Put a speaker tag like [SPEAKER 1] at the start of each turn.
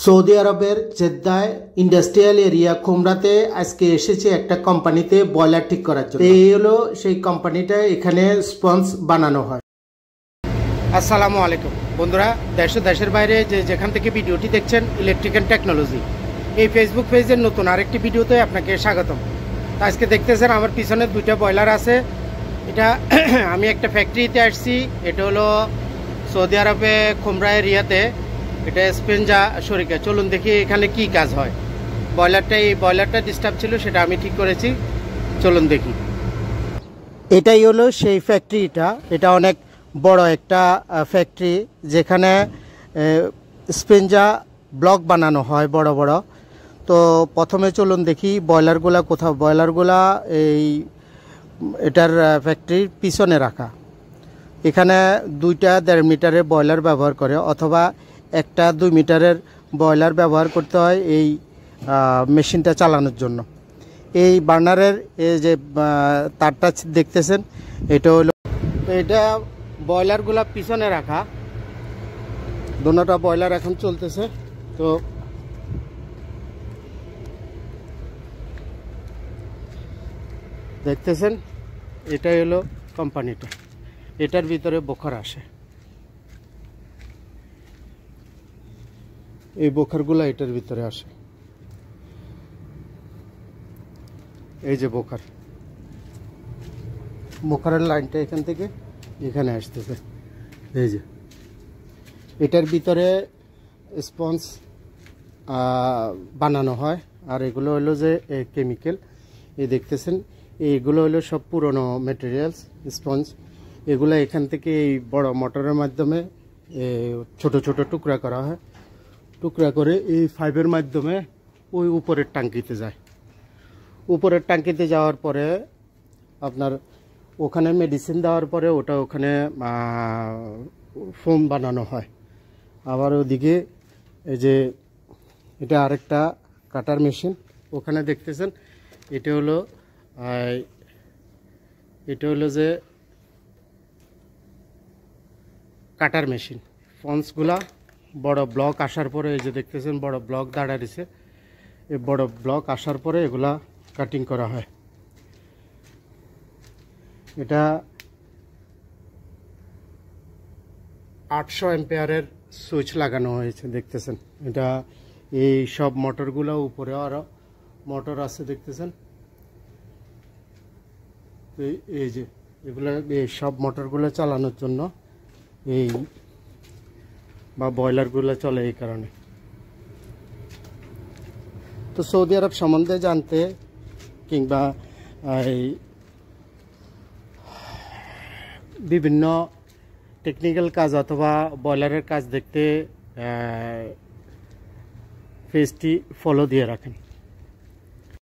[SPEAKER 1] Saudi আরবের জেদ্দায় industrial area খুমরাতে আজকে এসেছে একটা কোম্পানিতে বয়লার ঠিক করার জন্য। এই হলো সেই কোম্পানিটা, এখানে স্পঞ্জ বানানো হয়। আসসালামু আলাইকুম বন্ধুরা, দেশ ও দেশের বাইরে যেখান থেকে ভিডিওটি দেখছেন, ইলেকট্রিক্যাল টেকনোলজি এই ফেসবুক পেজের নতুন আরেকটি ভিডিওতে আপনাকে স্বাগতম। আজকে দেখতেছেন আমার পিছনে দুইটা বয়লার আছে। এটা আমি একটা ফ্যাক্টরিতে আসছি, এটা হলো সৌদি আরবে খুমরা এরিয়াতে, এটা স্পেঞ্জা শরিকা। চলুন দেখি এখানে কি কাজ হয়। এই বয়লারটা ডিস্টার্ব ছিল, সেটা আমি ঠিক করেছি, চলুন দেখি। এটাই হলো সেই ফ্যাক্টরিটা। এটা অনেক বড় একটা ফ্যাক্টরি, যেখানে স্পেঞ্জা ব্লক বানানো হয় বড় বড়। তো প্রথমে চলুন দেখি বয়লারগুলা কোথাও। বয়লারগুলা এটার ফ্যাক্টরির পিছনে রাখা। এখানে 2.5 মিটারের বয়লার ব্যবহার করে, অথবা 1-2 মিটারের বয়লার ব্যবহার করতে হয় এই মেশিনটা চালানোর জন্য। এই বার্নারের এই যে তারটা দেখতেছেন, এটা হলো, এটা বয়লারগুলা পিছনে রাখা। দুটোটা বয়লার এখন চলতেছে। তো দেখতেছেন, এটাই হলো কোম্পানিটা। এটার ভিতরে বোখার আসে, এই বোখারগুলো এটার ভিতরে আসে। এই যে বোখারের লাইনটা এখান থেকে এখানে আসতেছে। এই যে এটার ভিতরে স্পঞ্জ বানানো হয়। আর এগুলো হলো যে কেমিক্যাল, এই দেখতেছেন, এইগুলো হলো সব পুরনো ম্যাটেরিয়ালস স্পঞ্জ। এগুলো এখান থেকে এই বড় মোটরের মাধ্যমে ছোট ছোট টুকরা করা হয়। টুকরা করে এই পাইপের মাধ্যমে ওই উপরের ট্যাঙ্কিতে যায়। উপরের ট্যাঙ্কিতে যাওয়ার পরে আপনার ওখানে মেডিসিন দেওয়ার পরে ওটা ওখানে ফোম বানানো হয়। আবার ওদিকে এই যে এটা আরেকটা কাটার মেশিন, ওখানে দেখতেছেন, এটা হলো যে কাটার মেশিন। ফন্সগুলা বড় ব্লক আসার পরে, এই যে দেখতেছেন বড় ব্লক দাঁড়াইছে, এই বড় ব্লক আসার পরে এগুলা কাটিং করা হয়। এটা 800 অ্যাম্পিয়ারের সুইচ লাগানো হয়েছে, দেখতেছেন। এটা এই সব মোটরগুলো উপরে আরো মোটর আছে, দেখতেছেন। এই যে এগুলো, এই সব মোটরগুলো চালানোর জন্য এই বয়লারগুলো চলে এই কারণে। তো সৌদি আরব সম্বন্ধে জানতে কিংবা এই বিভিন্ন টেকনিক্যাল কাজ অথবা বয়লারের কাজ দেখতে পেজটি ফলো দিয়ে রাখেন।